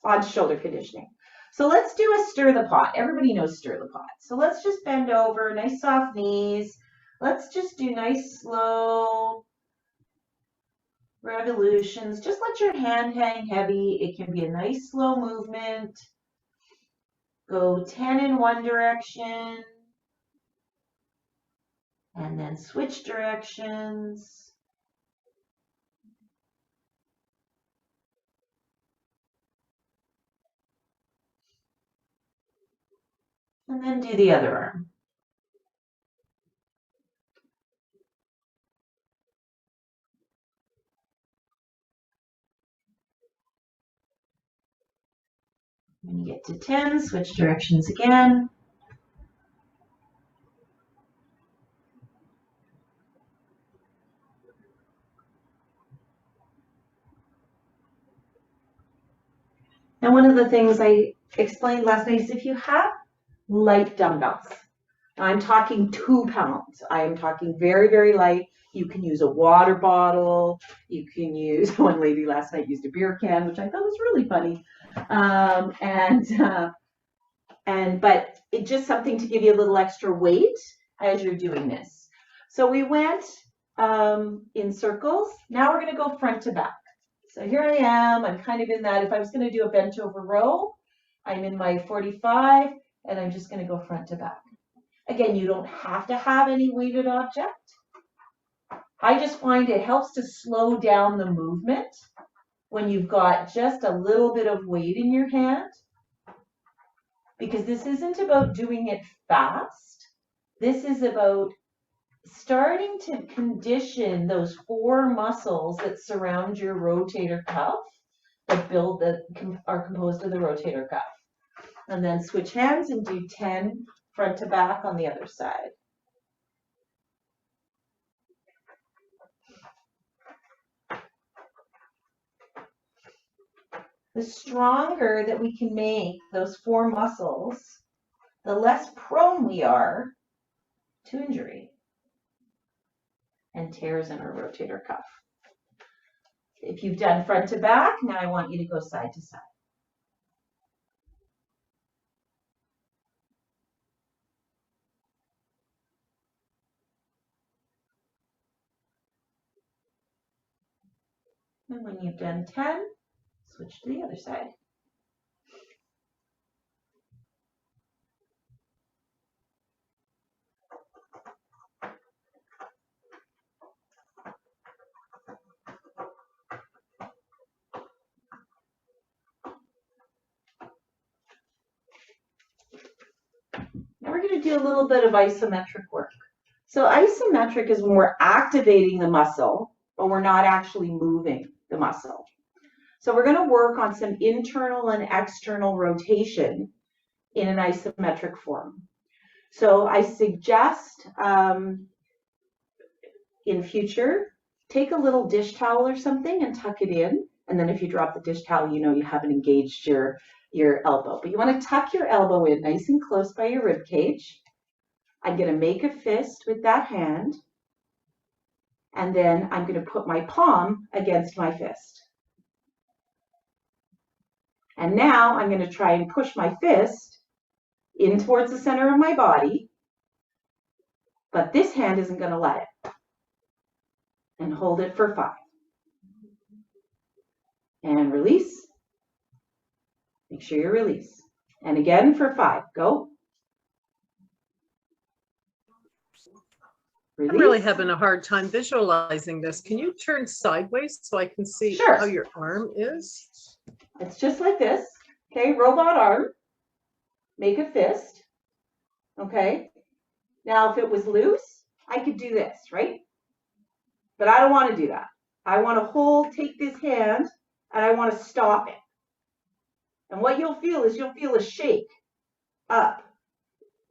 on shoulder conditioning. So let's do a stir the pot. Everybody knows stir the pot. So let's just bend over, nice soft knees. Let's just do nice slow revolutions. Just let your hand hang heavy. It can be a nice slow movement. Go 10 in one direction. And then switch directions. And then do the other arm. When you get to 10, switch directions again. And one of the things I explained last night is if you have light dumbbells, I'm talking 2 pounds. I am talking very, very light. You can use a water bottle. You can use, one lady last night used a beer can, which I thought was really funny. But it's just something to give you a little extra weight as you're doing this. So we went in circles. Now we're going to go front to back. So here I am. I'm kind of in that. If I was going to do a bench over row, I'm in my 45, and I'm just going to go front to back. Again, you don't have to have any weighted object. I just find it helps to slow down the movement when you've got just a little bit of weight in your hand, because this isn't about doing it fast. This is about starting to condition those 4 muscles that surround your rotator cuff that are composed of the rotator cuff. And then switch hands and do 10 front to back on the other side. The stronger that we can make those 4 muscles, the less prone we are to injury and tears in our rotator cuff. If you've done front to back, now I want you to go side to side. And when you've done 10, switch to the other side. Now we're going to do a little bit of isometric work. So isometric is when we're activating the muscle, but we're not actually moving the muscle. So we're going to work on some internal and external rotation in an isometric form. So I suggest in future, take a little dish towel or something and tuck it in. And then if you drop the dish towel, you know you haven't engaged your elbow. But you want to tuck your elbow in nice and close by your rib cage. I'm going to make a fist with that hand. And then I'm going to put my palm against my fist. And now I'm going to try and push my fist in towards the center of my body. But this hand isn't going to let it. And hold it for 5. And release. Make sure you release. And again for 5. Go. Release. I'm really having a hard time visualizing this. Can you turn sideways so I can see Sure. how your arm is? It's just like this. Okay, robot arm. Make a fist. Okay. Now, if it was loose, I could do this, right? But I don't want to do that. I want to take this hand, and I want to stop it. And what you'll feel is you'll feel a shake up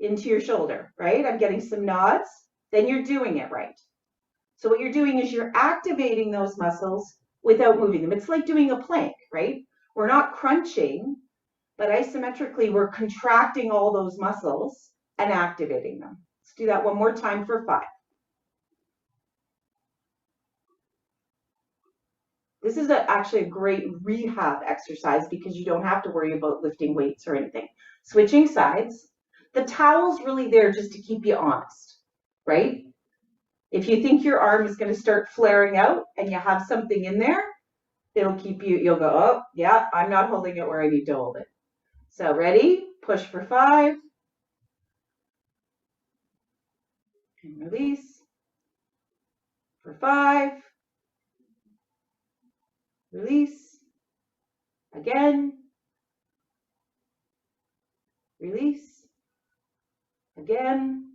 into your shoulder, right? I'm getting some nods. Then you're doing it right. So what you're doing is you're activating those muscles without moving them. It's like doing a plank, right? We're not crunching, but isometrically we're contracting all those muscles and activating them. Let's do that one more time for 5. This is actually a great rehab exercise because you don't have to worry about lifting weights or anything. Switching sides. The towel's really there just to keep you honest, right? If you think your arm is going to start flaring out and you have something in there, it'll keep you, you'll go, oh, yeah, I'm not holding it where I need to hold it. So ready? Push for 5. And release. For 5. Release. Again. Release. Again.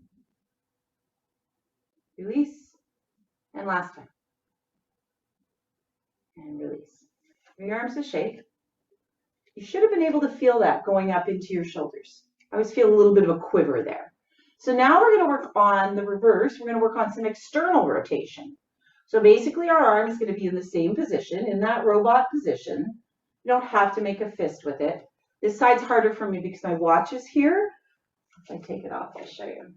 Release. And last time. And release. Bring your arms to shake. You should have been able to feel that going up into your shoulders. I always feel a little bit of a quiver there. So now we're going to work on the reverse. We're going to work on some external rotation. So basically our arm is going to be in the same position, in that robot position. You don't have to make a fist with it. This side's harder for me because my watch is here. If I take it off, I'll show you.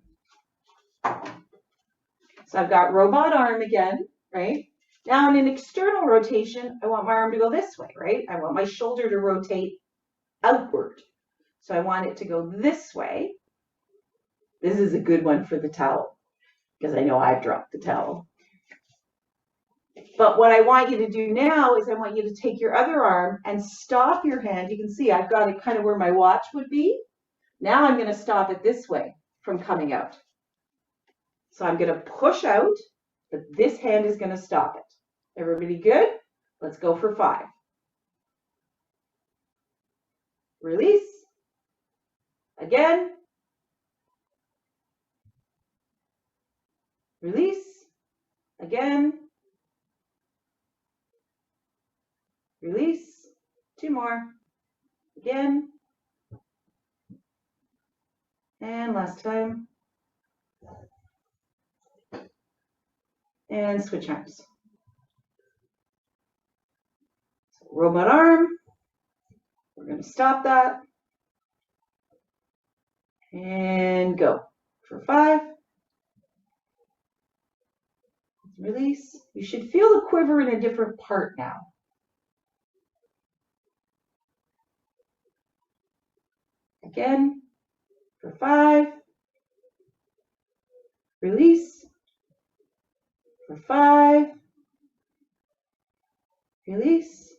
So I've got robot arm again, right? Now in an external rotation, I want my arm to go this way, right? I want my shoulder to rotate outward. So I want it to go this way. This is a good one for the towel because I know I've dropped the towel. But what I want you to do now is I want you to take your other arm and stop your hand. You can see I've got it kind of where my watch would be. Now I'm going to stop it this way from coming out. So I'm going to push out, but this hand is going to stop it. Everybody good? Let's go for 5. Release. Again. Release. Again. Release. 2 more. Again. And last time. And switch arms. So robot arm. We're going to stop that. And go for 5. Release. You should feel the quiver in a different part now. Again, for 5. Release. For 5. Release.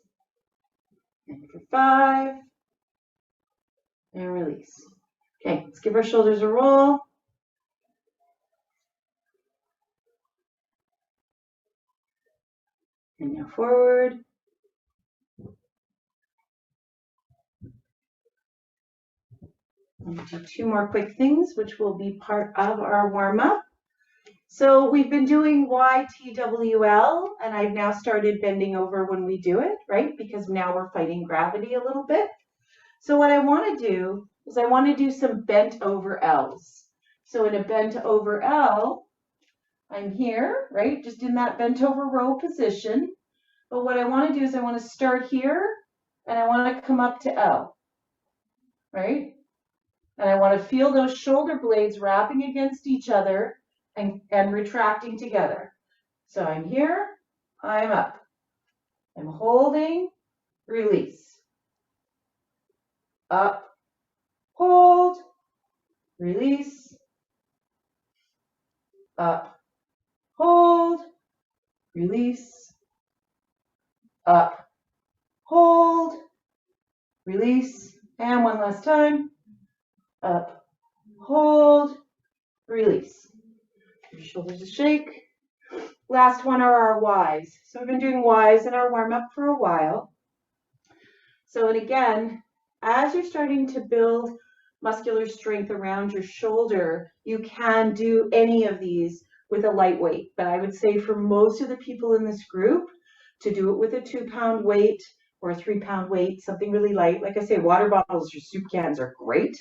And for 5. And release. Okay, let's give our shoulders a roll. And now forward. And do 2 more quick things, which will be part of our warm-up. So we've been doing YTWL, and I've now started bending over when we do it, right? Because now we're fighting gravity a little bit. So what I want to do is I want to do some bent over L's. So in a bent over L, I'm here, right? Just in that bent over row position. But what I want to do is I want to start here, and I want to come up to L, right? And I want to feel those shoulder blades wrapping against each other and retracting together. So I'm here, I'm up. I'm holding, release. Up, hold, release. Up, hold, release. Up, hold, release. And one last time. Up, hold, release. Your shoulders to shake. Last one are our Ys. So we've been doing Ys in our warm-up for a while. So, and again, as you're starting to build muscular strength around your shoulder, you can do any of these with a light weight. But I would say for most of the people in this group, to do it with a 2-pound weight or a 3-pound weight, something really light. Like I say, water bottles or soup cans are great.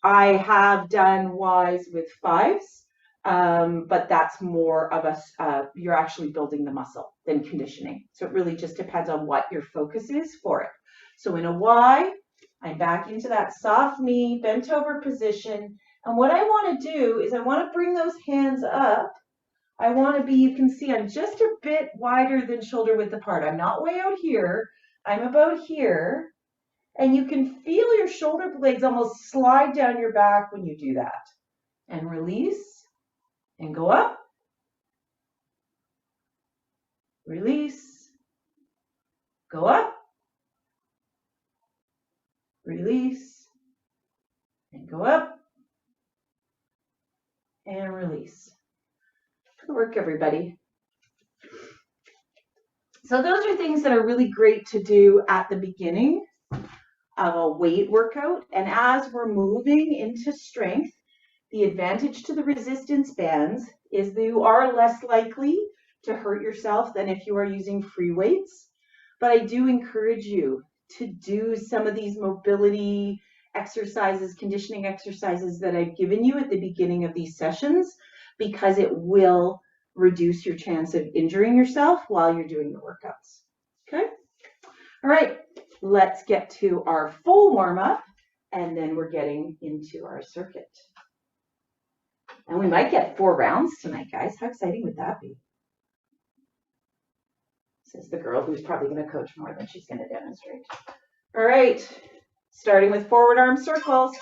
I have done Ys with 5s, but that's more of a, you're actually building the muscle than conditioning. So it really just depends on what your focus is for it. So in a Y, I'm back into that soft knee, bent over position. And what I want to do is I want to bring those hands up. I want to be, you can see I'm just a bit wider than shoulder width apart. I'm not way out here. I'm about here. And you can feel your shoulder blades almost slide down your back when you do that. And release and go up. Release. Go up. Release. And go up. And release. Good work, everybody. So those are things that are really great to do at the beginning of a weight workout. And as we're moving into strength, the advantage to the resistance bands is that you are less likely to hurt yourself than if you are using free weights. But I do encourage you to do some of these mobility exercises, conditioning exercises that I've given you at the beginning of these sessions, because it will reduce your chance of injuring yourself while you're doing the workouts. Okay? All right, let's get to our full warm-up, and then we're getting into our circuit. And we might get 4 rounds tonight, guys. How exciting would that be? Says the girl who's probably going to coach more than she's going to demonstrate. All right, starting with forward arm circles.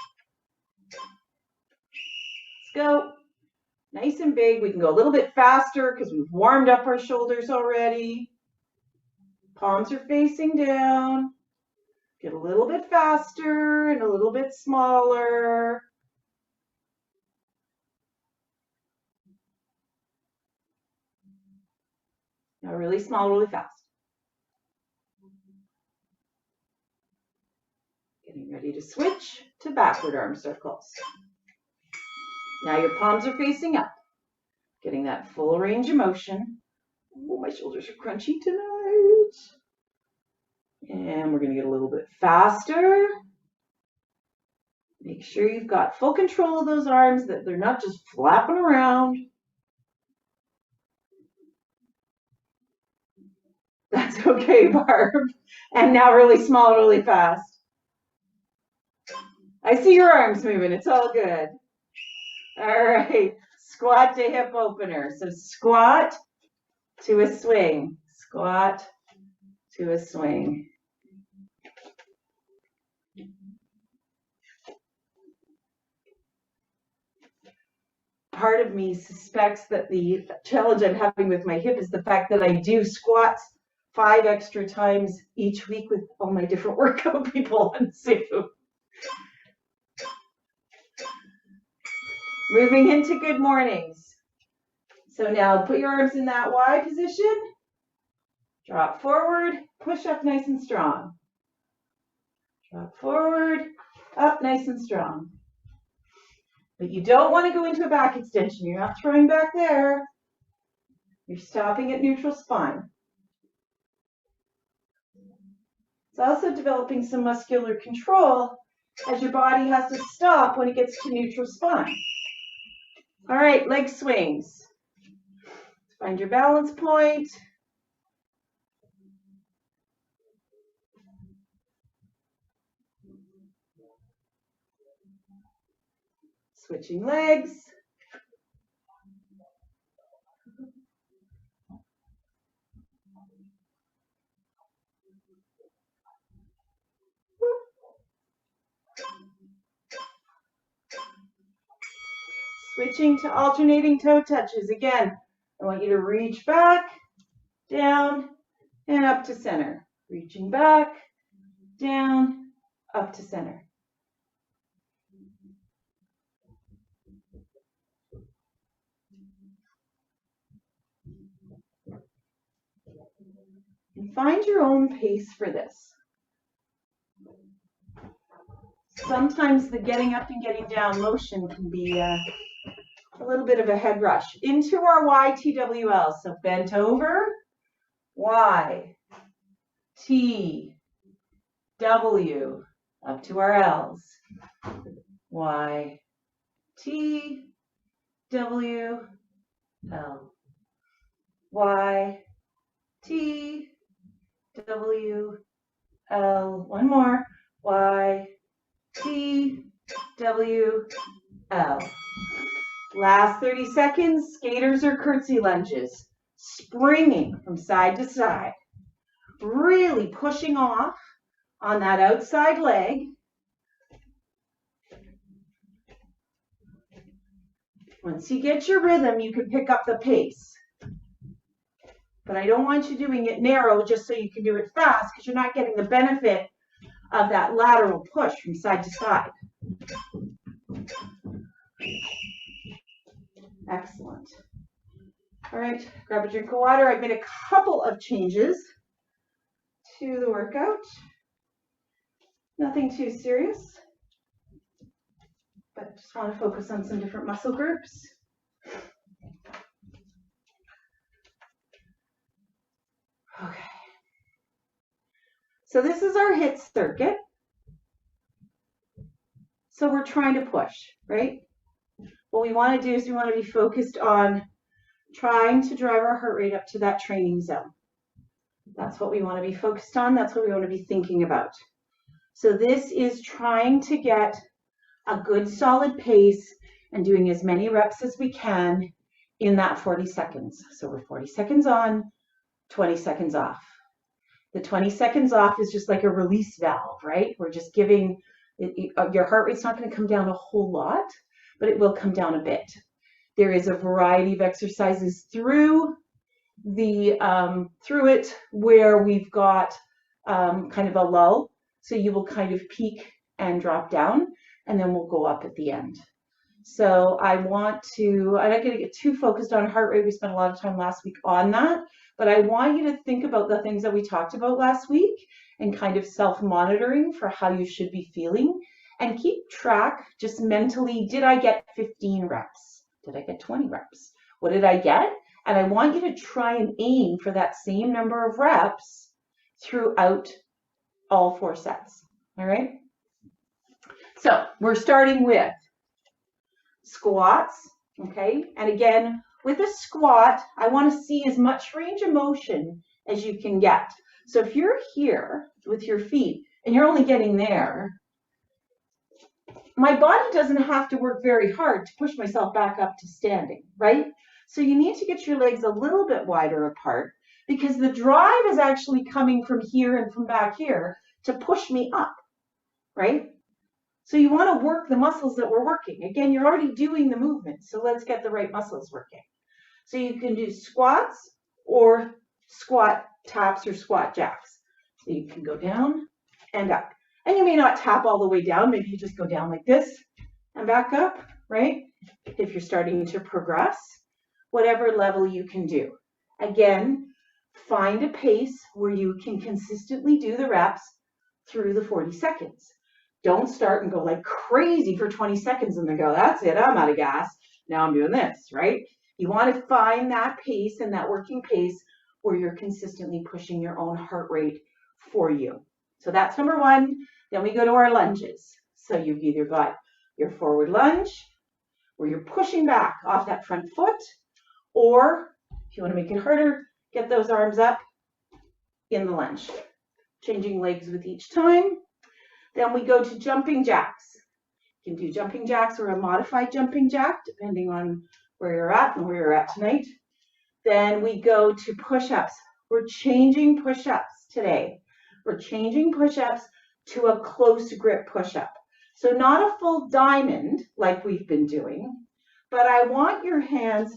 Let's go. Nice and big. We can go a little bit faster because we've warmed up our shoulders already. Palms are facing down. Get a little bit faster and a little bit smaller. Now really small, really fast. Getting ready to switch to backward arm circles. Now your palms are facing up. Getting that full range of motion. Oh, my shoulders are crunchy tonight. And we're going to get a little bit faster. Make sure you've got full control of those arms, that they're not just flapping around. That's okay, Barb. And now really small, really fast. I see your arms moving. It's all good. All right. Squat to hip opener. So squat to a swing. Squat to a swing. Part of me suspects that the challenge I'm having with my hip is the fact that I do squats 5 extra times each week with all my different workout people on Zoom. Moving into good mornings. So now put your arms in that Y position. Drop forward, push up nice and strong. Drop forward, up nice and strong. But you don't want to go into a back extension. You're not throwing back there. You're stopping at neutral spine. It's also developing some muscular control as your body has to stop when it gets to neutral spine. All right, leg swings. Find your balance point. Switching legs. Switching to alternating toe touches. Again, I want you to reach back, down, and up to center. Reaching back, down, up to center. And find your own pace for this. Sometimes the getting up and getting down motion can be a little bit of a head rush. Into our YTWL. So bent over, Y, T, W, up to our L's. Y, T, W, L. Y, T, W, L. One more. Y, T, W, L. Last 30 seconds, skaters or curtsy lunges. Springing from side to side. Really pushing off on that outside leg. Once you get your rhythm, you can pick up the pace. But I don't want you doing it narrow just so you can do it fast, because you're not getting the benefit of that lateral push from side to side. Excellent. All right, grab a drink of water. I've made a couple of changes to the workout. Nothing too serious, but just want to focus on some different muscle groups. Okay. So this is our HIIT circuit. So we're trying to push, right? What we want to do is we want to be focused on trying to drive our heart rate up to that training zone. That's what we want to be focused on. That's what we want to be thinking about. So this is trying to get a good solid pace and doing as many reps as we can in that 40 seconds. So we're 40 seconds on, 20 seconds off. The 20 seconds off is just like a release valve, right? We're just giving, your heart rate's not going to come down a whole lot, but it will come down a bit. There is a variety of exercises through it where we've got kind of a lull. So you will kind of peak and drop down, and then we'll go up at the end. So I'm not going to get too focused on heart rate. We spent a lot of time last week on that, but I want you to think about the things that we talked about last week and kind of self-monitoring for how you should be feeling, and keep track just mentally. Did I get 15 reps? Did I get 20 reps? What did I get? And I want you to try and aim for that same number of reps throughout all 4 sets. All right. So we're starting with squats. Okay. And again, with a squat, I want to see as much range of motion as you can get. So if you're here with your feet and you're only getting there, my body doesn't have to work very hard to push myself back up to standing, right? So you need to get your legs a little bit wider apart, because the drive is actually coming from here and from back here to push me up, right? So you want to work the muscles that we're working. Again, you're already doing the movement, so let's get the right muscles working. So you can do squats or squat taps or squat jacks. So you can go down and up. And you may not tap all the way down. Maybe you just go down like this and back up, right? If you're starting to progress, whatever level you can do. Again, find a pace where you can consistently do the reps through the 40 seconds. Don't start and go like crazy for 20 seconds and then go, that's it, I'm out of gas. Now I'm doing this, right? You want to find that pace and that working pace where you're consistently pushing your own heart rate for you. So that's number 1. Then we go to our lunges. So you've either got your forward lunge where you're pushing back off that front foot, or if you want to make it harder, get those arms up in the lunge, changing legs with each time. Then we go to jumping jacks. You can do jumping jacks or a modified jumping jack, depending on where you're at and where you're at tonight. Then we go to push-ups. We're changing push-ups today. We're changing push-ups to a close grip push-up. So not a full diamond like we've been doing, but I want your hands,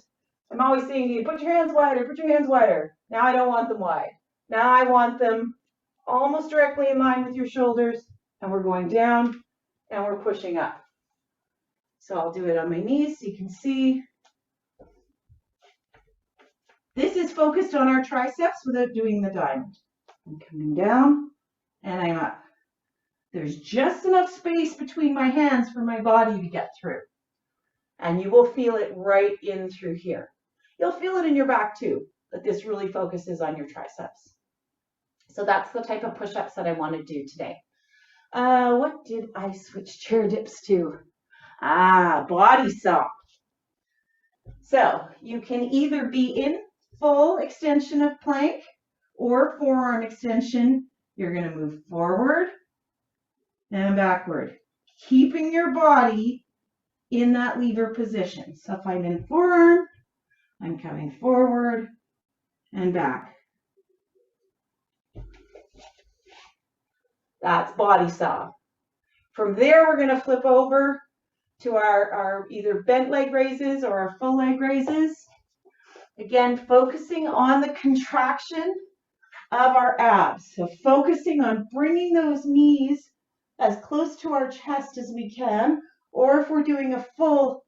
I'm always saying to you, put your hands wider, put your hands wider. Now I don't want them wide. Now I want them almost directly in line with your shoulders, and we're going down and we're pushing up. So I'll do it on my knees so you can see. This is focused on our triceps without doing the diamond. I'm coming down and I'm up. There's just enough space between my hands for my body to get through. And you will feel it right in through here. You'll feel it in your back too, but this really focuses on your triceps. So that's the type of push-ups that I want to do today. What did I switch chair dips to? Body saw. So you can either be in full extension of plank or forearm extension. You're going to move forward and backward, keeping your body in that lever position. So if I'm in forearm, I'm coming forward and back. That's body saw. From there, we're going to flip over to our either bent leg raises or our full leg raises. Again, focusing on the contraction of our abs. So focusing on bringing those knees as close to our chest as we can, or if we're doing a full,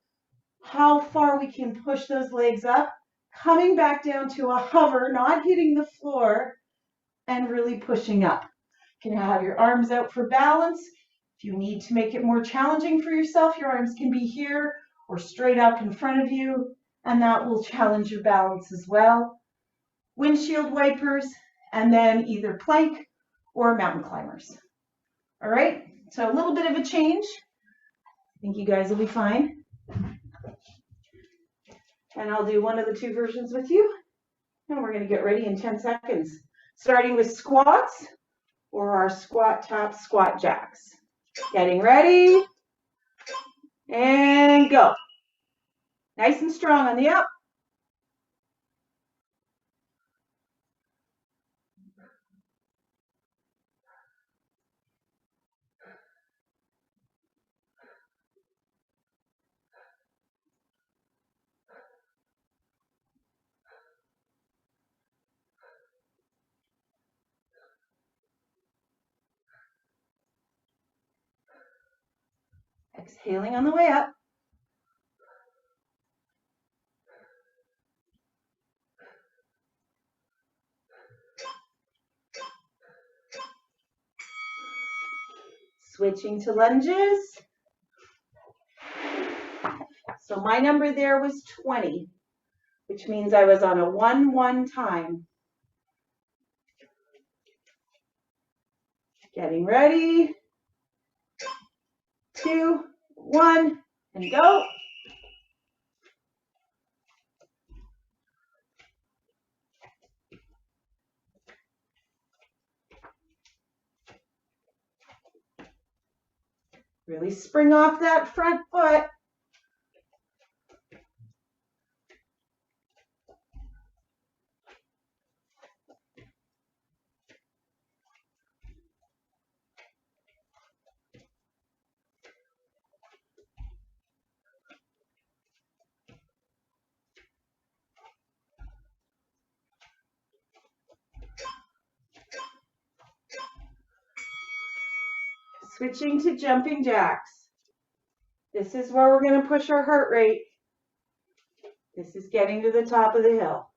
how far we can push those legs up, coming back down to a hover, not hitting the floor, and really pushing up. You can have your arms out for balance. If you need to make it more challenging for yourself, your arms can be here or straight up in front of you, and that will challenge your balance as well. Windshield wipers, and then either plank or mountain climbers. All right, so a little bit of a change. I think you guys will be fine. And I'll do one of the two versions with you. And we're going to get ready in 10 seconds. Starting with squats or our squat tap squat jacks. Getting ready. And go. Nice and strong on the up. Exhaling on the way up. Switching to lunges. So my number there was 20, which means I was on a 1-1 time. Getting ready. 2, 1, and go. Really spring off that front foot. Switching to jumping jacks. This is where we're going to push our heart rate. This is getting to the top of the hill.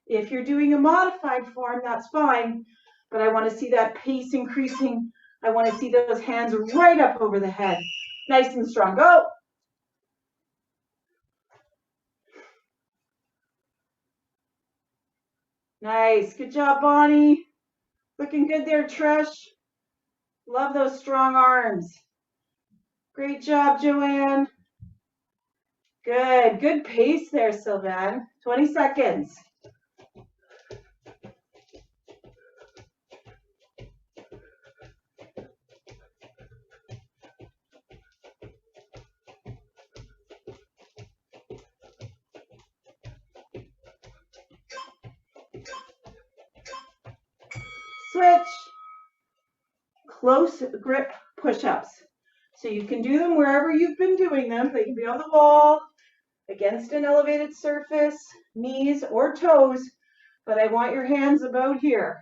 If you're doing a modified form, that's fine, but I want to see that pace increasing. I want to see those hands right up over the head. Nice and strong. Go. Nice. Good job, Bonnie. Looking good there, Trish. Love those strong arms. Great job, Joanne. Good. Good pace there, Sylvan. 20 seconds. Switch. Close grip push-ups. So you can do them wherever you've been doing them. They can be on the wall, against an elevated surface, knees or toes, but I want your hands about here.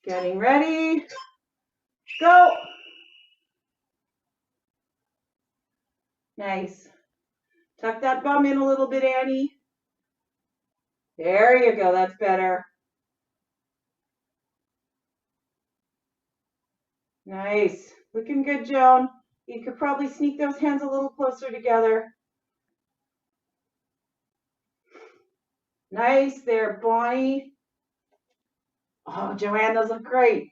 Getting ready. Go. Nice. Tuck that bum in a little bit, Annie. There you go. That's better. Nice. Looking good, Joan. You could probably sneak those hands a little closer together. Nice there, Bonnie. Oh, Joanne, those look great.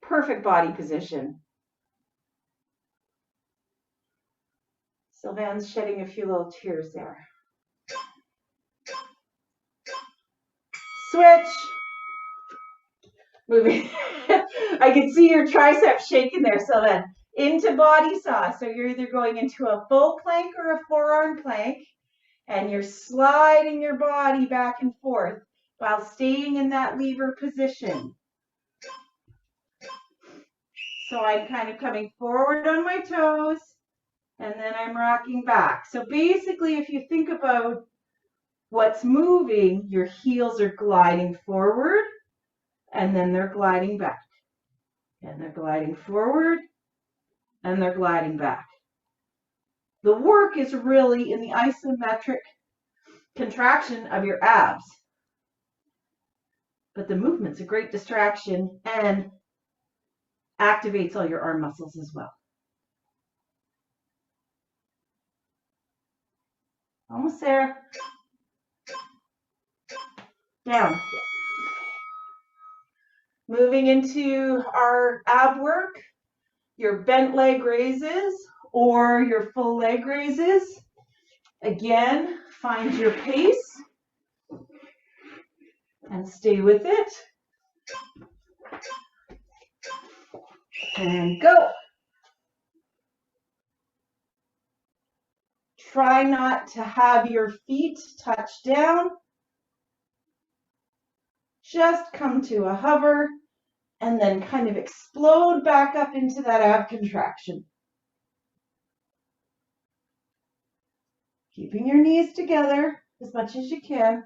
Perfect body position. Sylvan's shedding a few little tears there. Switch. moving. I can see your triceps shaking there. So then into body saw. So you're either going into a full plank or a forearm plank, and you're sliding your body back and forth while staying in that lever position. So I'm kind of coming forward on my toes, and then I'm rocking back. So basically, if you think about what's moving, your heels are gliding forward, and then they're gliding back. And they're gliding forward, and they're gliding back. The work is really in the isometric contraction of your abs. But the movement's a great distraction and activates all your arm muscles as well. Almost there. Down. Moving into our ab work, your bent leg raises or your full leg raises. Again, find your pace and stay with it. And go. Try not to have your feet touch down. Just come to a hover and then kind of explode back up into that ab contraction. Keeping your knees together as much as you can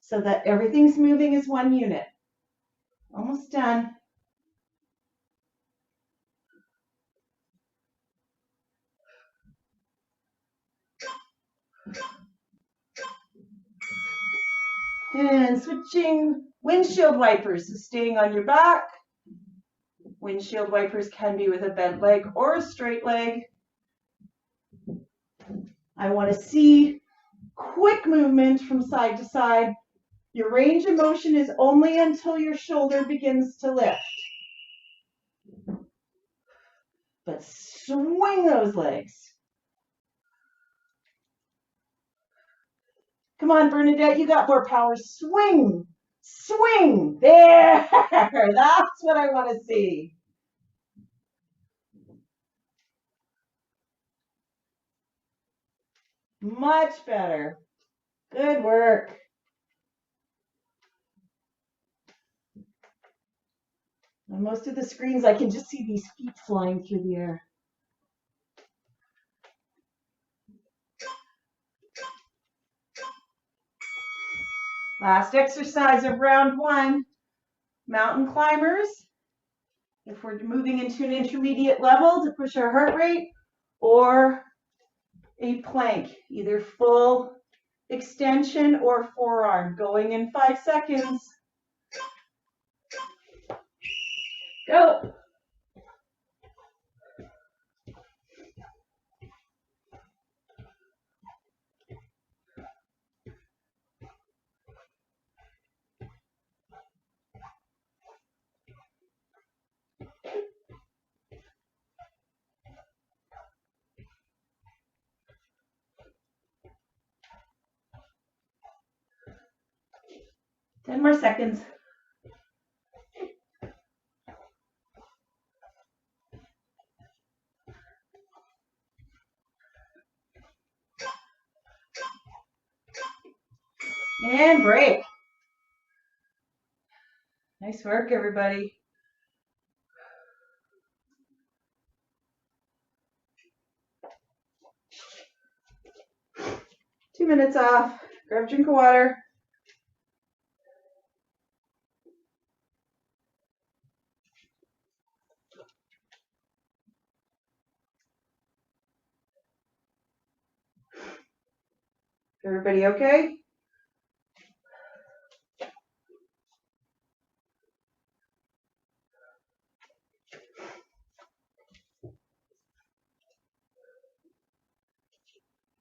so that everything's moving as one unit. Almost done. And switching windshield wipers, so staying on your back. Windshield wipers can be with a bent leg or a straight leg. I want to see quick movement from side to side. Your range of motion is only until your shoulder begins to lift. But swing those legs. Come on, Bernadette, you got more power. Swing, swing. There, that's what I want to see. Much better. Good work. On most of the screens, I can just see these feet flying through the air. Last exercise of round one, mountain climbers. If we're moving into an intermediate level to push our heart rate, or a plank, either full extension or forearm, going in 5 seconds. Go. Ten more seconds. And break. Nice work, everybody. Two minutes off. Grab a drink of water. Everybody okay?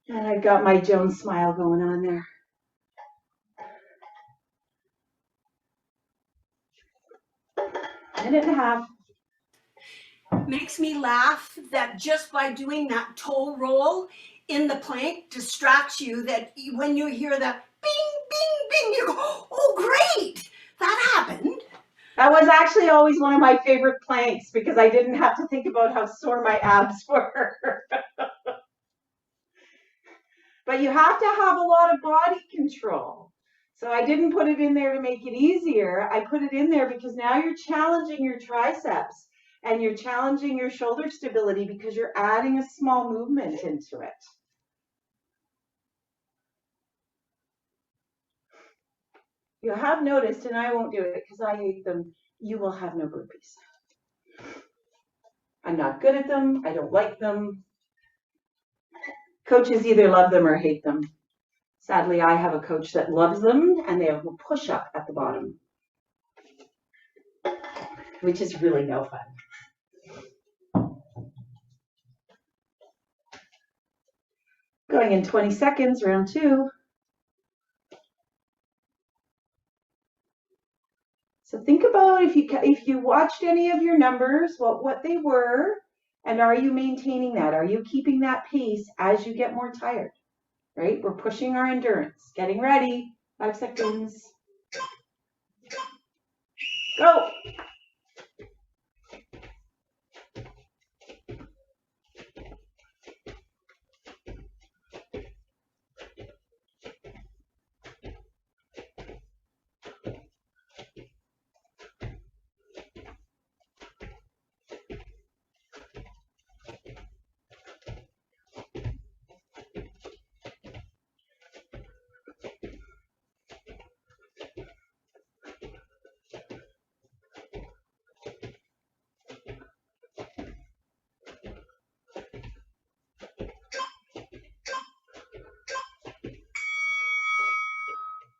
And I got my Jones smile going on there. Minute and a half. Makes me laugh that just by doing that toe roll in the plank distracts you, that when you hear the bing, bing, bing, you go, oh, great. That was actually always one of my favorite planks because I didn't have to think about how sore my abs were. But you have to have a lot of body control. So I didn't put it in there to make it easier. I put it in there because now you're challenging your triceps and you're challenging your shoulder stability because you're adding a small movement into it. You have noticed, and I won't do it because I hate them, you will have no burpees. I'm not good at them. I don't like them. Coaches either love them or hate them. Sadly, I have a coach that loves them, and they have a push-up at the bottom, which is really no fun. Going in 20 seconds, round 2. So think about if you watched any of your numbers, what they were, and are you maintaining that? Are you keeping that pace as you get more tired? Right? We're pushing our endurance. Getting ready. 5 seconds. Go.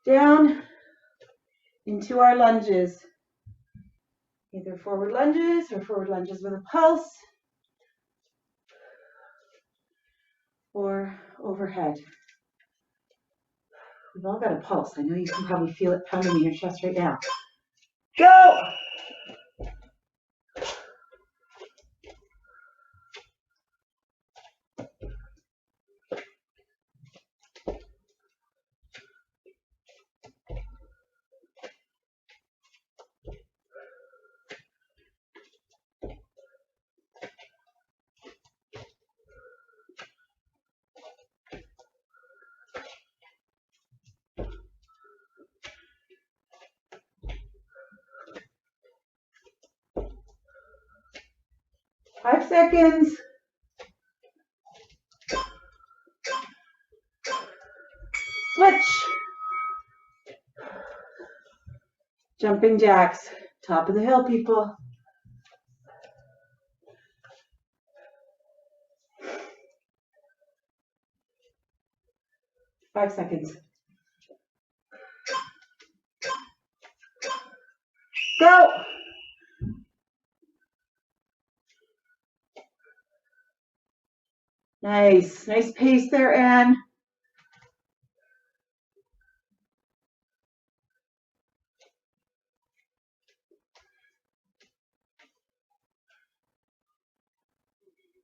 Down into our lunges. Either forward lunges or forward lunges with a pulse or overhead. We've all got a pulse. I know you can probably feel it pounding in your chest right now. Go! Five seconds. Switch. Jumping jacks. Top of the hill, people. Five seconds. Go. Nice. Nice pace there, Anne.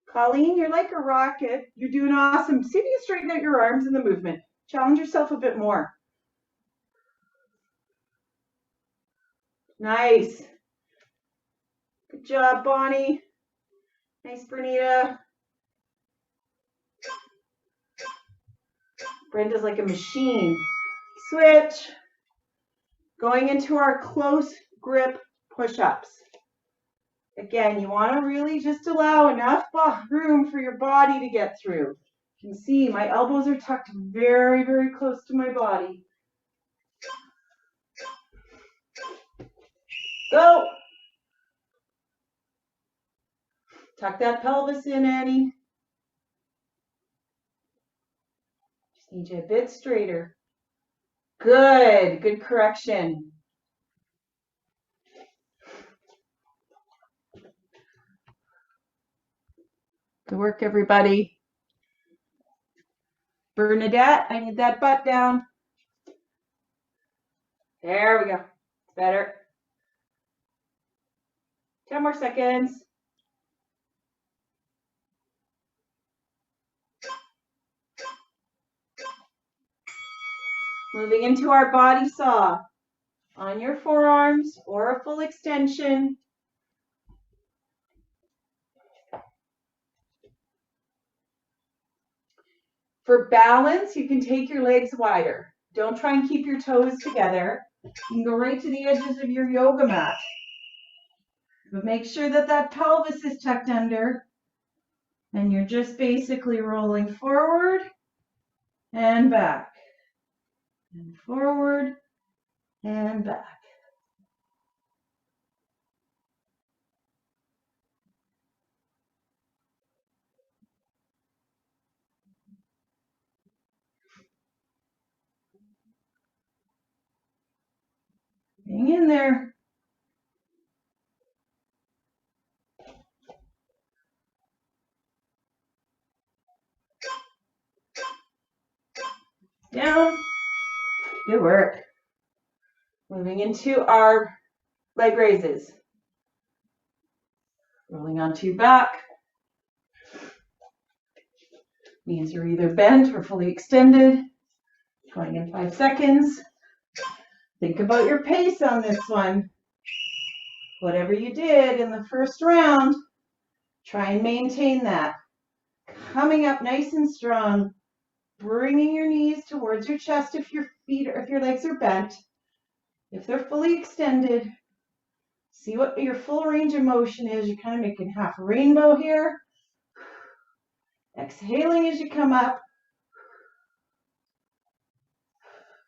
Colleen, you're like a rocket. You're doing awesome. See if you can straighten out your arms in the movement. Challenge yourself a bit more. Nice. Good job, Bonnie. Nice, Bernita. Brenda's like a machine. Switch. Going into our close grip push-ups. Again, you want to really just allow enough room for your body to get through. You can see my elbows are tucked very, very close to my body. Go. Tuck that pelvis in, Annie. Just need you a bit straighter. Good. Good correction. Good work, everybody. Bernadette, I need that butt down. There we go. It's better. 10 more seconds. Moving into our body saw. on your forearms or a full extension. For balance, you can take your legs wider. Don't try and keep your toes together. You can go right to the edges of your yoga mat. But make sure that that pelvis is tucked under. And you're just basically rolling forward and back. And forward and back. Hang in there. Down. Good work. Moving into our leg raises. Rolling onto your back. Knees are either bent or fully extended. Going in 5 seconds. Think about your pace on this one. Whatever you did in the first round, try and maintain that. Coming up nice and strong. Bringing your knees towards your chest if your legs are bent. If they're fully extended, see what your full range of motion is. You're kind of making half a rainbow here. Exhaling as you come up.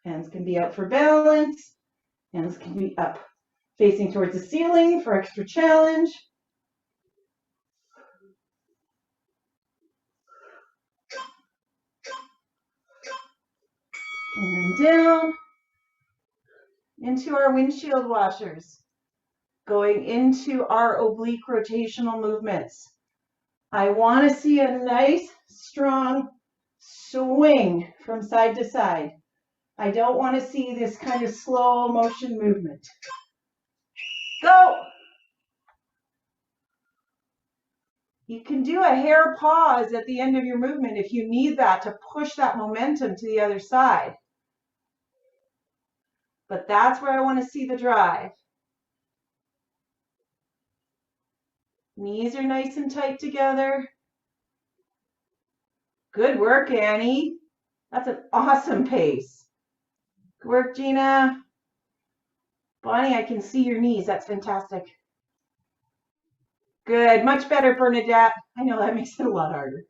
Hands can be out for balance. Hands can be up, facing towards the ceiling for extra challenge. And down into our windshield washers. Going into our oblique rotational movements. I want to see a nice, strong swing from side to side. I don't want to see this kind of slow motion movement. Go! You can do a hair pause at the end of your movement if you need that to push that momentum to the other side. But that's where I want to see the drive. Knees are nice and tight together. Good work, Annie. That's an awesome pace. Good work, Gina. Bonnie, I can see your knees. That's fantastic. Good. Much better, Bernadette. I know that makes it a lot harder.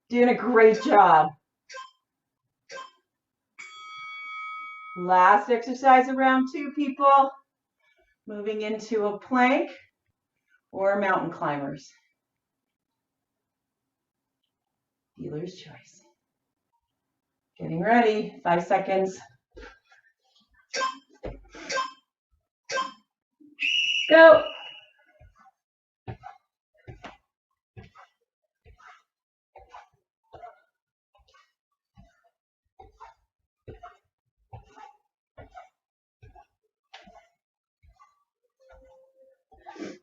Doing a great job. Last exercise of round 2, people. Moving into a plank or mountain climbers. Dealer's choice. Getting ready. 5 seconds. Go.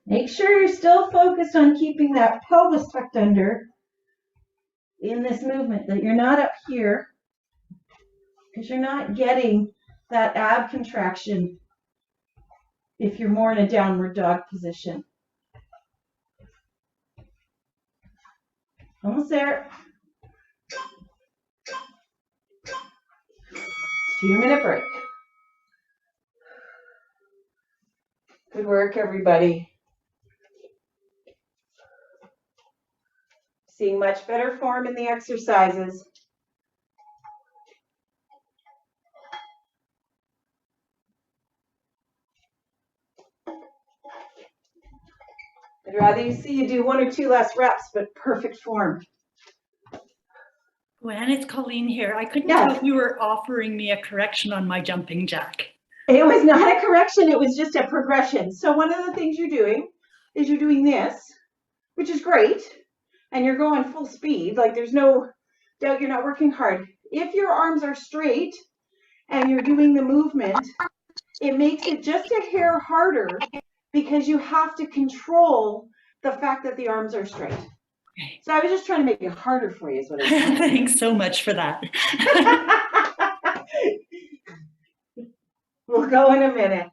Make sure you're still focused on keeping that pelvis tucked under in this movement, that you're not up here, because you're not getting that ab contraction if you're more in a downward dog position. Almost there. 2-minute break. Good work, everybody. Seeing much better form in the exercises. I'd rather you see you do 1 or 2 less reps, but perfect form. Gwen, it's Colleen here. I couldn't Yes. tell if you were offering me a correction on my jumping jack. It was not a correction, it was just a progression. So one of the things you're doing is you're doing this, which is great, and you're going full speed. Like, there's no doubt you're not working hard. If your arms are straight and you're doing the movement, it makes it just a hair harder because you have to control the fact that the arms are straight. Okay. So I was just trying to make it harder for you is what I was saying. Thanks so much for that. We'll go in a minute.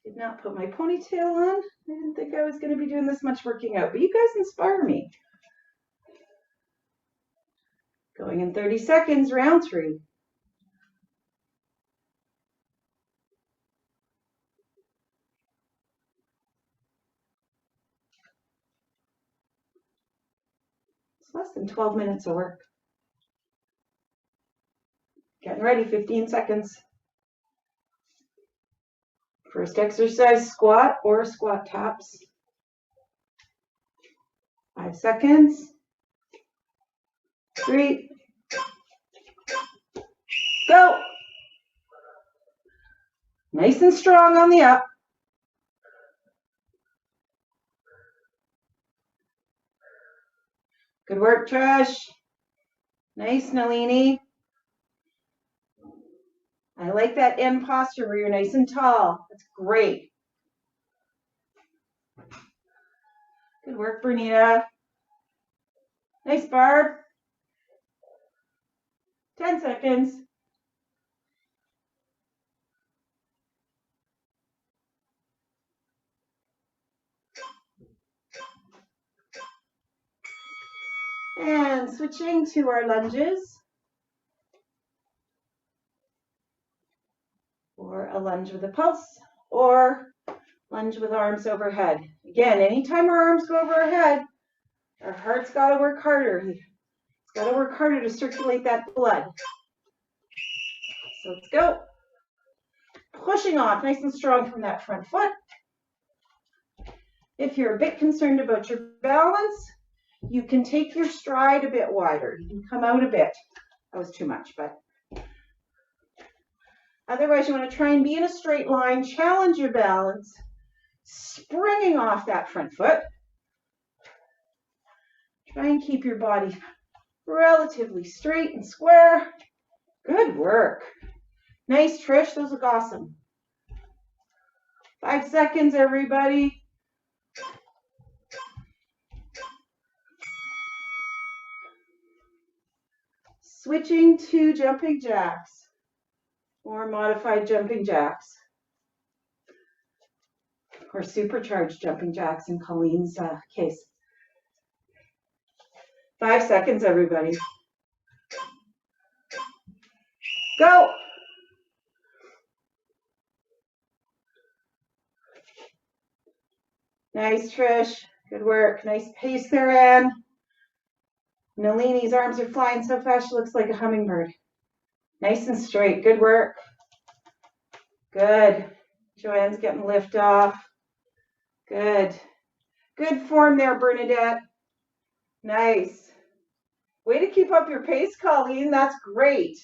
Did not put my ponytail on. I didn't think I was going to be doing this much working out, but you guys inspire me. Going in 30 seconds, round 3. It's less than 12 minutes of work. Getting ready, 15 seconds. First exercise, squat or squat taps. 5 seconds. 3. Go. Nice and strong on the up. Good work, Trish. Nice, Nalini. I like that end posture where you're nice and tall. That's great. Good work, Bernita. Nice, Barb. 10 seconds. And switching to our lunges. Or a lunge with a pulse, or lunge with arms overhead. Again, anytime our arms go over our head, our heart's got to work harder. It's got to work harder to circulate that blood. So let's go. Pushing off nice and strong from that front foot. If you're a bit concerned about your balance, you can take your stride a bit wider. You can come out a bit. That was too much, but otherwise, you want to try and be in a straight line, challenge your balance, springing off that front foot. Try and keep your body relatively straight and square. Good work. Nice, Trish. Those look awesome. 5 seconds, everybody. Switching to jumping jacks. Or modified jumping jacks, or supercharged jumping jacks in Colleen's case. 5 seconds, everybody. Go. Nice, Trish. Good work. Nice pace there, Anne. Nalini's arms are flying so fast she looks like a hummingbird. Nice and straight. Good work. Good. Joanne's getting lift off. Good. Good form there, Bernadette. Nice. Way to keep up your pace, Colleen. That's great.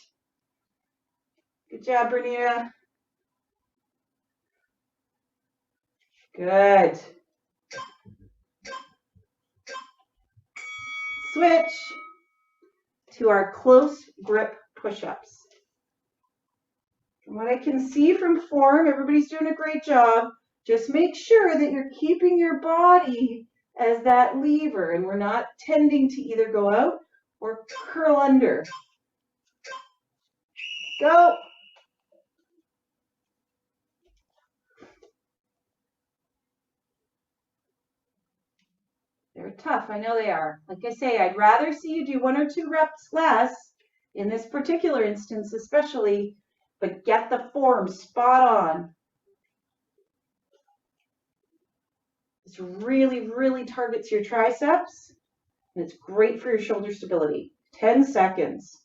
Good job, Bernita. Good. Switch to our close grip push-ups. From what I can see from form, everybody's doing a great job. Just make sure that you're keeping your body as that lever and we're not tending to either go out or curl under. Go. They're tough, I know they are. Like I say, I'd rather see you do 1 or 2 reps less in this particular instance especially, but get the form spot on. This really, really targets your triceps, and it's great for your shoulder stability. 10 seconds.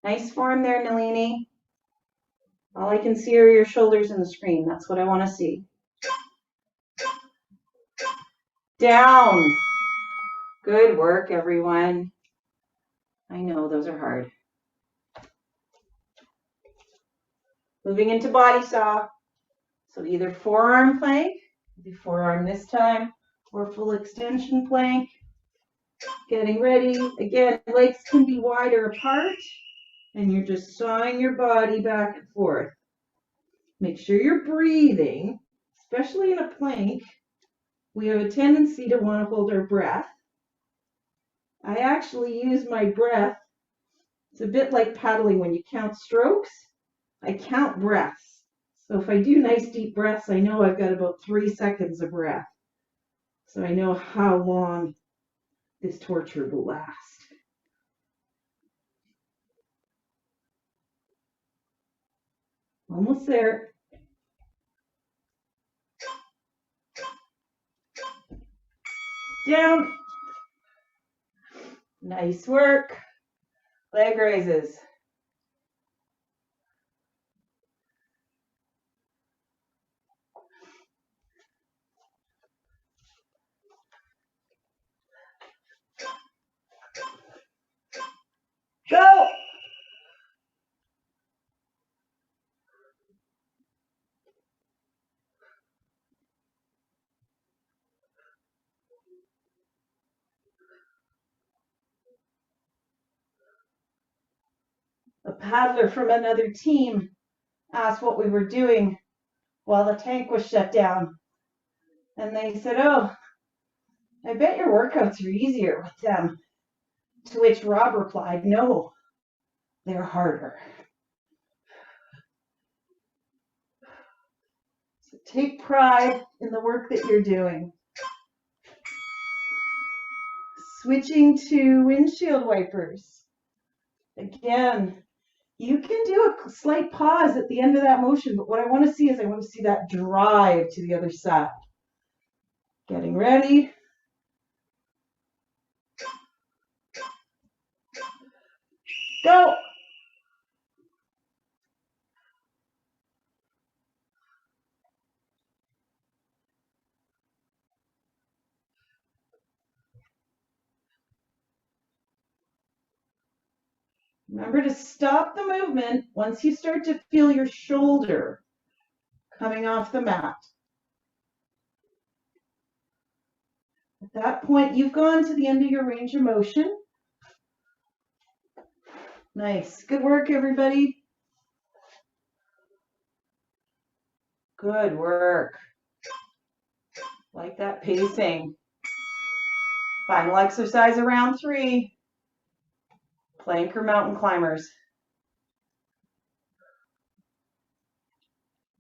Nice form there, Nalini. All I can see are your shoulders in the screen. That's what I want to see. Down. Good work, everyone. I know those are hard. Moving into body saw. So either forearm plank, maybe forearm this time, or full extension plank. Getting ready. Again, legs can be wider apart, and you're just sawing your body back and forth. Make sure you're breathing, especially in a plank. We have a tendency to want to hold our breath. I actually use my breath. It's a bit like paddling when you count strokes. I count breaths. So if I do nice deep breaths, I know I've got about 3 seconds of breath. So I know how long this torture will last. Almost there. Down. Nice work. Leg raises. Go. A paddler from another team asked what we were doing while the tank was shut down. And they said, "Oh, I bet your workouts are easier with them." To which Rob replied, "No, they're harder." So take pride in the work that you're doing. Switching to windshield wipers. Again, you can do a slight pause at the end of that motion, but what I want to see is I want to see that drive to the other side. Getting ready. Go. Remember to stop the movement once you start to feel your shoulder coming off the mat. At that point, you've gone to the end of your range of motion. Nice. Good work, everybody. Good work. Like that pacing. Final exercise around 3. Plank or mountain climbers.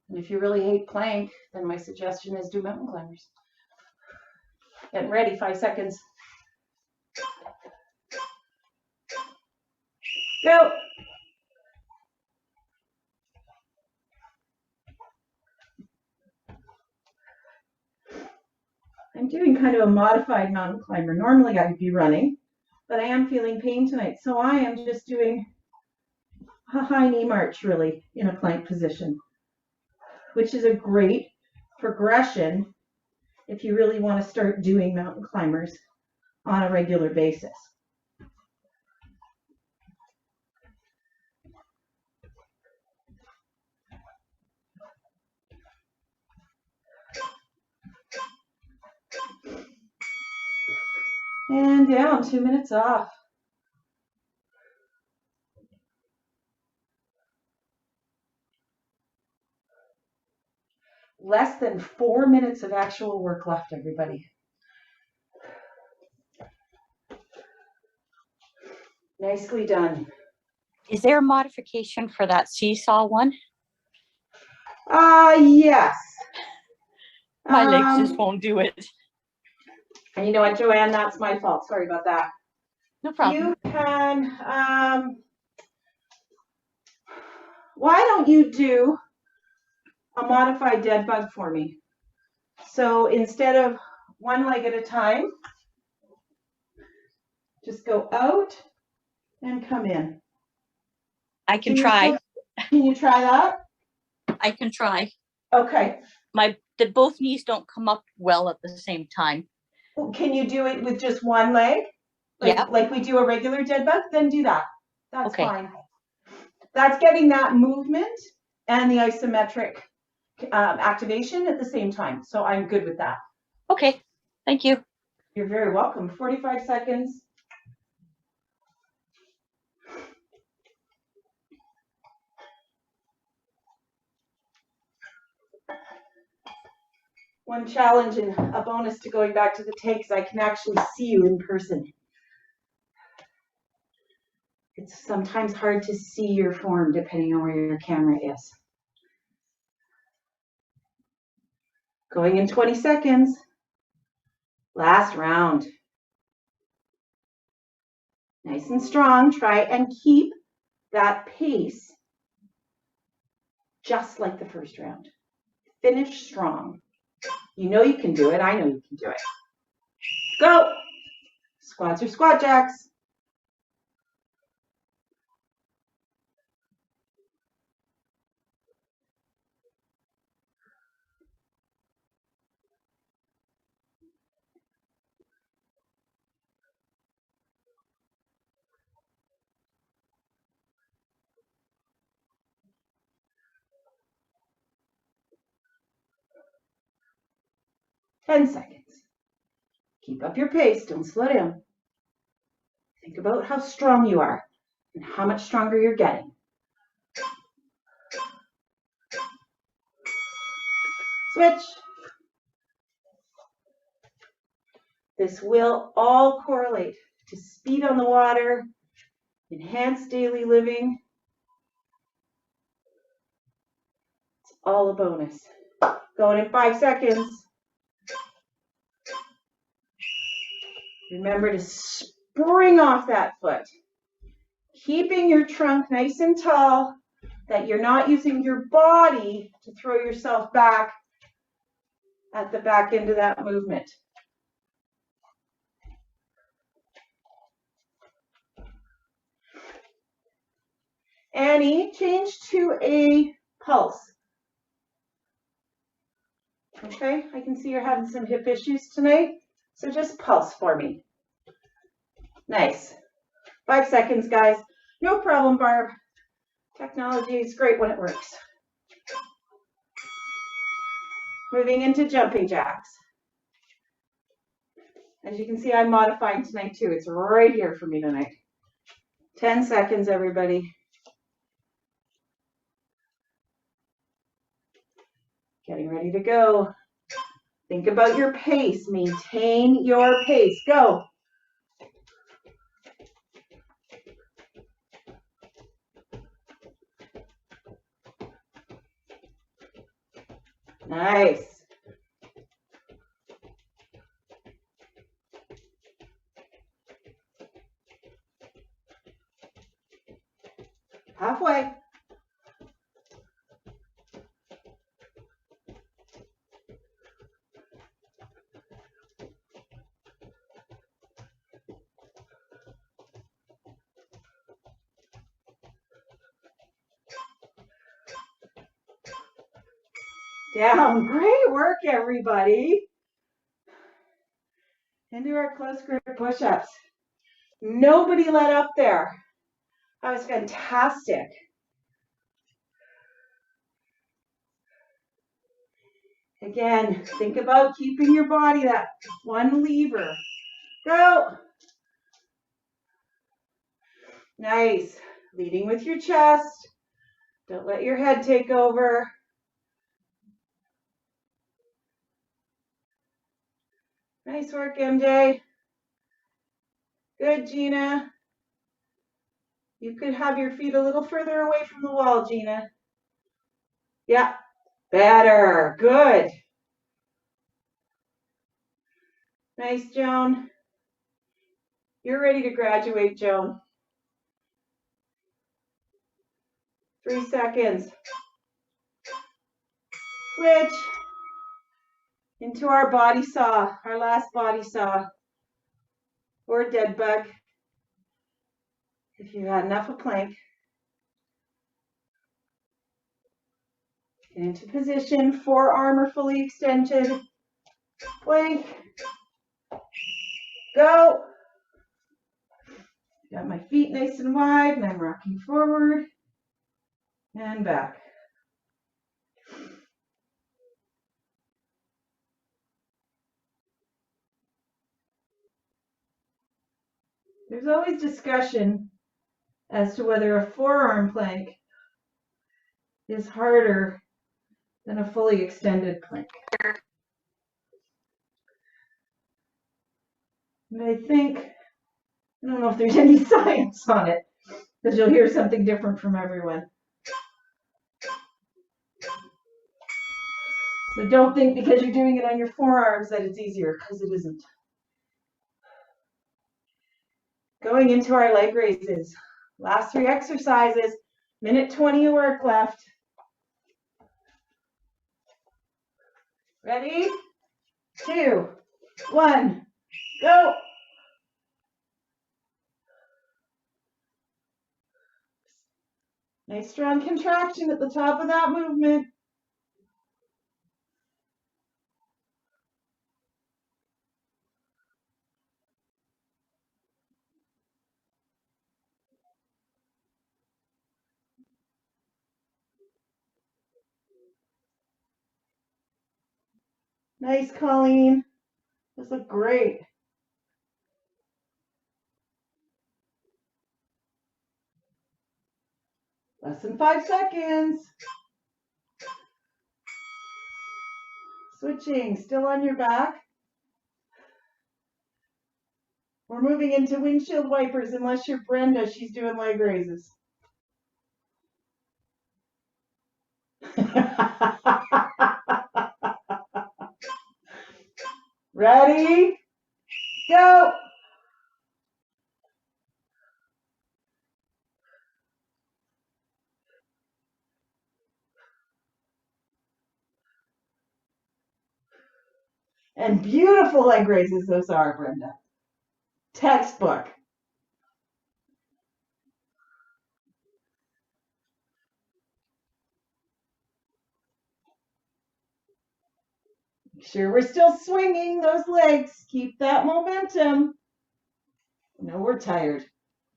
And if you really hate plank, then my suggestion is do mountain climbers. Getting ready, 5 seconds. Go. I'm doing kind of a modified mountain climber. Normally I'd be running, but I am feeling pain tonight. So I am just doing a high knee march really in a plank position, which is a great progression if you really want to start doing mountain climbers on a regular basis. And down, 2 minutes off. Less than 4 minutes of actual work left, everybody. Nicely done. Is there a modification for that seesaw one? Yes. My legs just won't do it. And you know what, Joanne, that's my fault. Sorry about that. No problem. You can, why don't you do a modified dead bug for me? So instead of one leg at a time, just go out and come in. I can try. Can you try that? I can try. Okay. Both knees don't come up well at the same time. Can you do it with just one leg? Yeah. Like we do a regular dead bug? Then do that. That's Okay. fine. That's getting that movement and the isometric activation at the same time. So I'm good with that. Okay. Thank you. You're very welcome. 45 seconds. One challenge and a bonus to going back to the tanks, I can actually see you in person. It's sometimes hard to see your form depending on where your camera is. Going in 20 seconds. Last round. Nice and strong. Try and keep that pace just like the first round. Finish strong. You know you can do it. I know you can do it. Go. Squats or squat jacks. Ten seconds. Keep up your pace. Don't slow down. Think about how strong you are and how much stronger you're getting. Switch. This will all correlate to speed on the water, enhanced daily living. It's all a bonus. Going in 5 seconds. Remember to spring off that foot. Keeping your trunk nice and tall, that you're not using your body to throw yourself back at the back end of that movement. Annie, change to a pulse. Okay, I can see you're having some hip issues tonight, so just pulse for me. Nice. 5 seconds, guys. No problem, Barb. Technology is great when it works. Moving into jumping jacks. As you can see, I'm modifying tonight too. It's right here for me tonight. 10 seconds, everybody. Getting ready to go. Think about your pace. Maintain your pace. Go. Nice. Halfway. Down. Great work, everybody. Into our close grip push-ups. Nobody let up there. That was fantastic. Again, think about keeping your body that one lever. Go. Nice. Leading with your chest. Don't let your head take over. Nice work, MJ. Good, Gina. You could have your feet a little further away from the wall, Gina. Yeah, better. Good. Nice, Joan. You're ready to graduate, Joan. 3 seconds. Switch into our body saw, our last body saw, or dead bug. If you had enough of plank. Get into position, forearm are fully extended. Plank. Go. Got my feet nice and wide, and I'm rocking forward and back. There's always discussion as to whether a forearm plank is harder than a fully extended plank. And I don't know if there's any science on it, because you'll hear something different from everyone. So don't think because you're doing it on your forearms that it's easier, because it isn't. Going into our leg raises. Last 3 exercises, minute 20 of work left. Ready? 2, 1, go. Nice strong contraction at the top of that movement. Nice, Colleen. Those look great. Less than 5 seconds. Switching, still on your back. We're moving into windshield wipers unless you're Brenda, she's doing leg raises. Ready? Go! And beautiful leg raises those are, Brenda. Textbook. Make sure we're still swinging those legs. Keep that momentum. No, we're tired.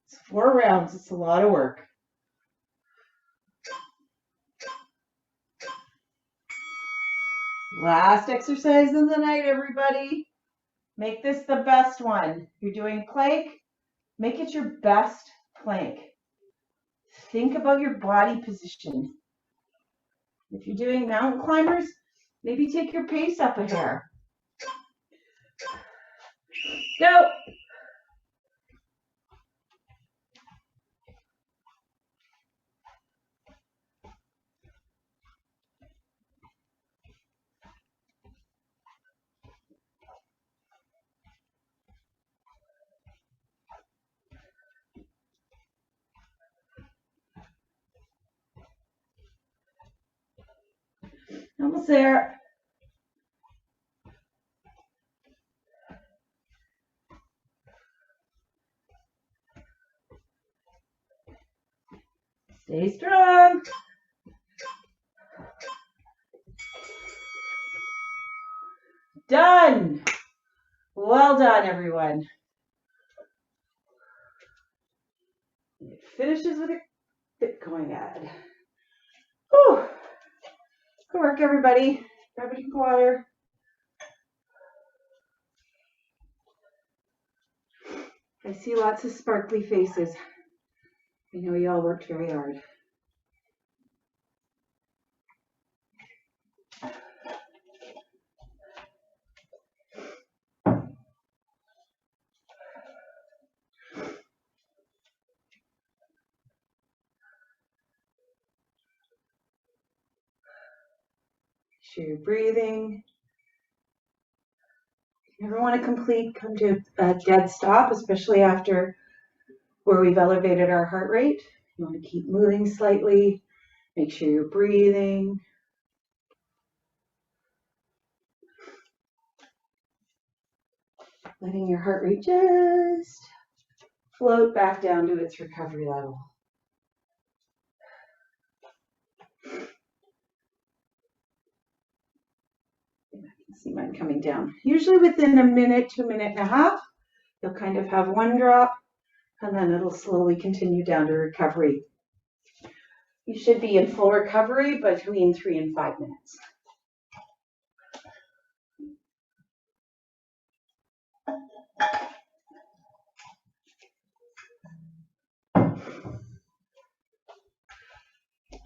It's 4 rounds. It's a lot of work. Last exercise of the night, everybody. Make this the best one. You're doing plank. Make it your best plank. Think about your body position. If you're doing mountain climbers, maybe take your pace up a hair. Go. Almost there. Stay strong. Done. Well done, everyone. It finishes with a Bitcoin ad. Whew. Good work, everybody. Grab a drink of water. I see lots of sparkly faces. I know you all worked very hard. Make sure you're breathing. You never want to come to a dead stop, especially after where we've elevated our heart rate. You want to keep moving slightly. Make sure you're breathing. Letting your heart rate just float back down to its recovery level. I can see mine coming down. Usually within a minute to a minute and a half, you'll kind of have one drop, and then it'll slowly continue down to recovery. You should be in full recovery between 3 and 5 minutes.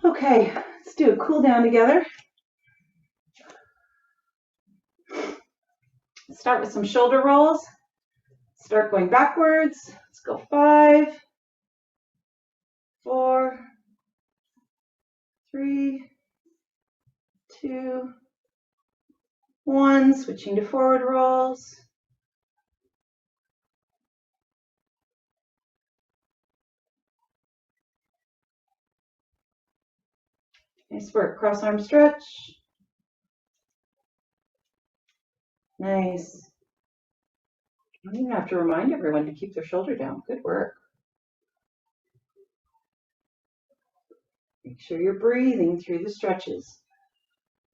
Okay, let's do a cool down together. Start with some shoulder rolls. Start going backwards. Let's go 5, 4, 3, 2, 1, switching to forward rolls. Nice work, cross arm stretch. Nice. I don't even have to remind everyone to keep their shoulder down. Good work. Make sure you're breathing through the stretches.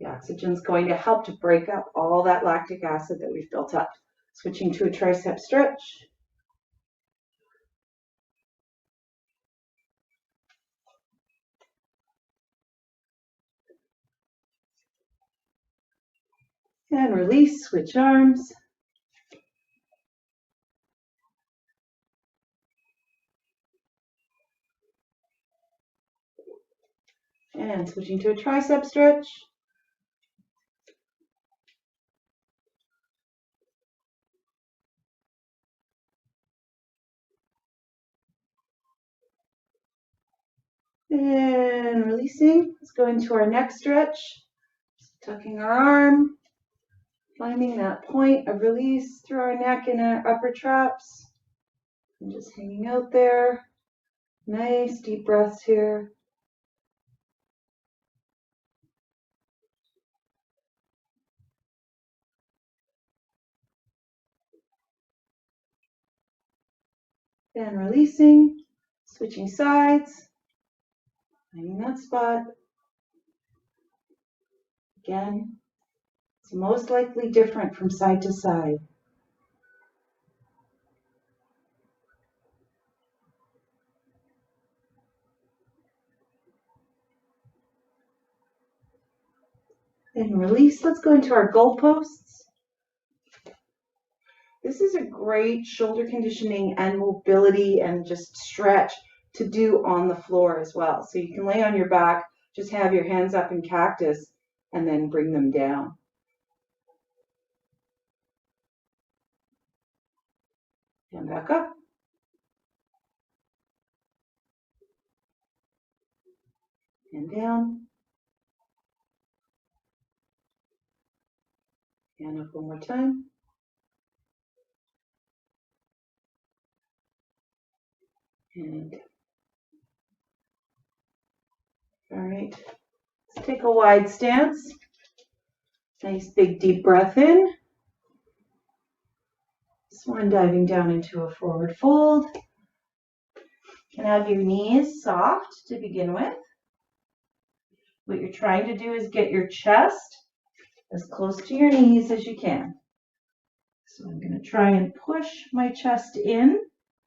The oxygen's going to help to break up all that lactic acid that we've built up. Switching to a tricep stretch. And release, switch arms. And switching to a tricep stretch. And releasing. Let's go into our neck stretch. Tucking our arm. Finding that point of release through our neck and our upper traps. And just hanging out there. Nice deep breaths here. And releasing, switching sides, finding that spot. Again, it's most likely different from side to side. And release, let's go into our goalposts. This is a great shoulder conditioning and mobility and just stretch to do on the floor as well. So you can lay on your back, just have your hands up in cactus and then bring them down. And back up. And down. And up one more time. And all right, let's take a wide stance. Nice big deep breath in. Swan diving down into a forward fold. You can have your knees soft to begin with. What you're trying to do is get your chest as close to your knees as you can. So I'm going to try and push my chest in.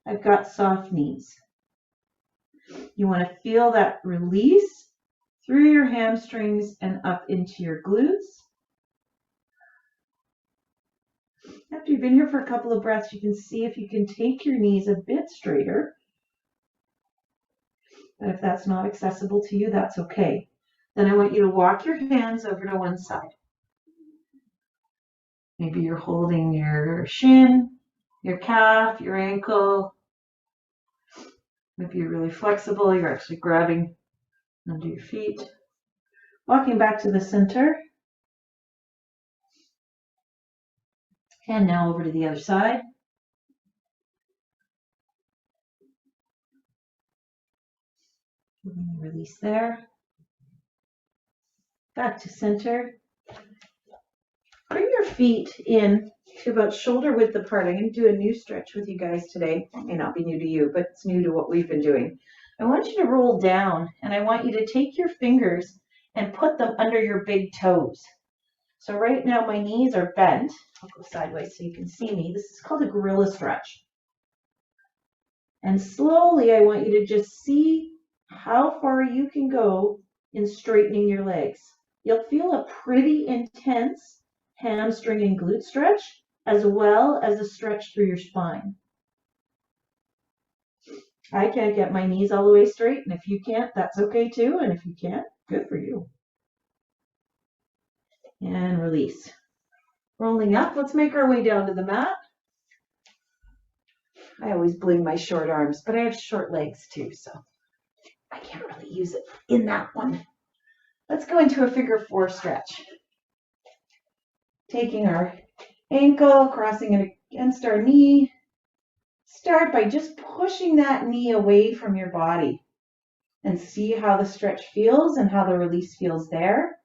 I've got soft knees. You want to feel that release through your hamstrings and up into your glutes. After you've been here for a couple of breaths, you can see if you can take your knees a bit straighter. But if that's not accessible to you, that's okay. Then I want you to walk your hands over to one side. Maybe you're holding your shin, your calf, your ankle. If you're really flexible, you're actually grabbing under your feet. Walking back to the center. And now over to the other side. Release there. Back to center. Bring your feet in to about shoulder width apart. I'm going to do a new stretch with you guys today. It may not be new to you, but it's new to what we've been doing. I want you to roll down, and I want you to take your fingers and put them under your big toes. So right now my knees are bent. I'll go sideways so you can see me. This is called a gorilla stretch. And slowly I want you to just see how far you can go in straightening your legs. You'll feel a pretty intense hamstring and glute stretch, as well as a stretch through your spine. I can't get my knees all the way straight, and if you can't, that's okay too. And if you can't, good for you. And release. Rolling up, let's make our way down to the mat. I always bling my short arms, but I have short legs too, so I can't really use it in that one. Let's go into a figure 4 stretch. taking our ankle, crossing it against our knee. Start by just pushing that knee away from your body and see how the stretch feels and how the release feels there.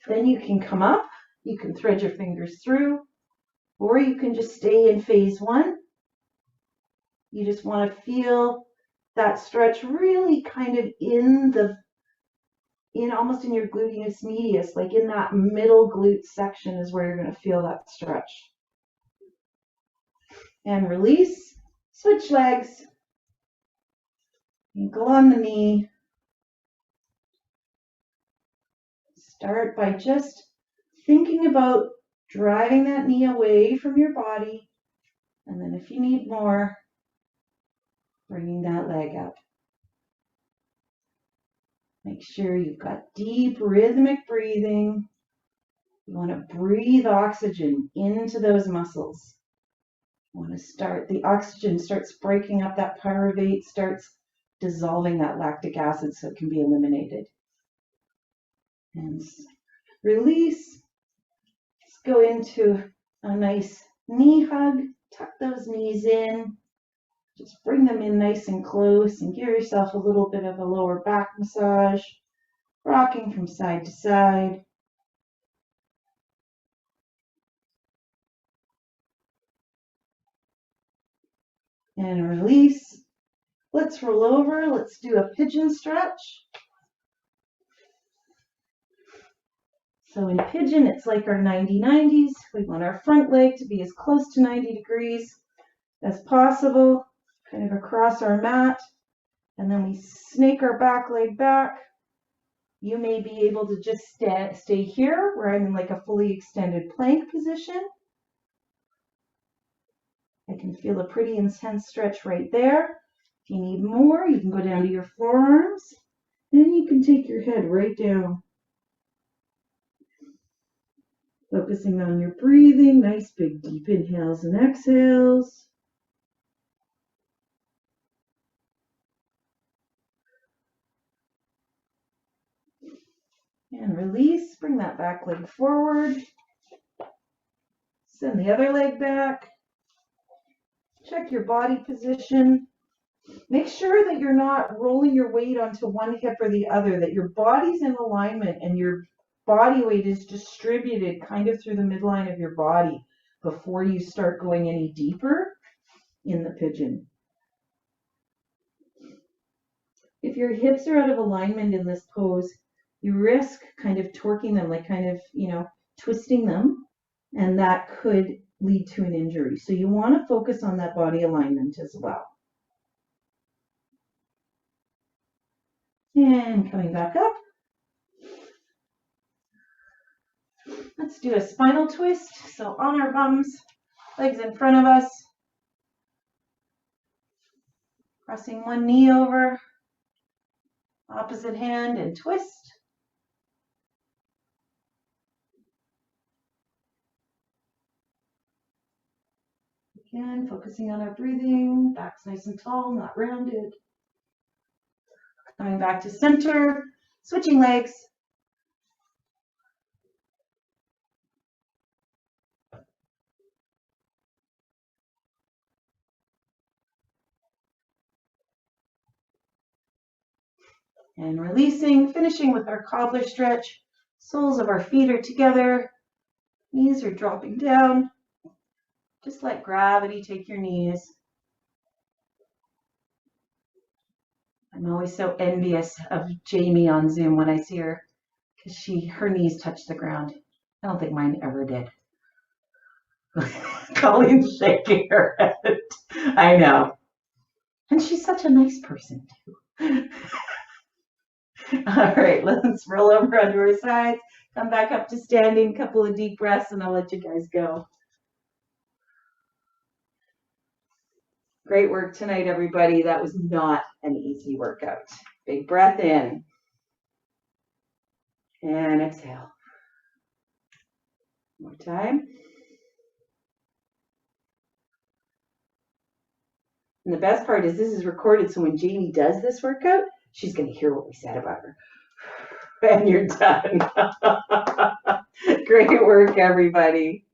Then you can come up, you can thread your fingers through, or you can just stay in phase one. You just want to feel that stretch really kind of almost in your gluteus medius, like in that middle glute section is where you're going to feel that stretch. And release, switch legs, ankle on the knee. Start by just thinking about driving that knee away from your body. And then if you need more, bringing that leg up. Make sure you've got deep rhythmic breathing. You want to breathe oxygen into those muscles. You want to start, the oxygen starts breaking up that pyruvate, starts dissolving that lactic acid so it can be eliminated. And release. Let's go into a nice knee hug. Tuck those knees in. Just bring them in nice and close and give yourself a little bit of a lower back massage, rocking from side to side. And release. Let's roll over. Let's do a pigeon stretch. So in pigeon, it's like our 90-90s. We want our front leg to be as close to 90 degrees as possible, kind of across our mat. And then we snake our back leg back. You may be able to just stay here where I'm in like a fully extended plank position. I can feel a pretty intense stretch right there. If you need more, you can go down to your forearms. Then you can take your head right down. Focusing on your breathing, nice big deep inhales and exhales. And release, bring that back leg forward. Send the other leg back. Check your body position. Make sure that you're not rolling your weight onto one hip or the other, that your body's in alignment and your body weight is distributed kind of through the midline of your body before you start going any deeper in the pigeon. If your hips are out of alignment in this pose, you risk kind of torquing them, like kind of, twisting them, and that could lead to an injury. So you want to focus on that body alignment as well. And coming back up. Let's do a spinal twist. So on our bums, legs in front of us. Pressing one knee over, opposite hand and twist. Again, focusing on our breathing, back's nice and tall, not rounded. Coming back to center, switching legs. And releasing, finishing with our cobbler stretch. Soles of our feet are together, knees are dropping down. Just let gravity take your knees. I'm always so envious of Jamie on Zoom when I see her, because her knees touch the ground. I don't think mine ever did. Colleen's shaking her head. I know. And she's such a nice person too. All right, let's roll over onto our sides. Come back up to standing, couple of deep breaths, and I'll let you guys go. Great work tonight, everybody. That was not an easy workout. Big breath in. And exhale. One more time. And the best part is this is recorded, so when Jamie does this workout, she's going to hear what we said about her. And you're done. Great work, everybody.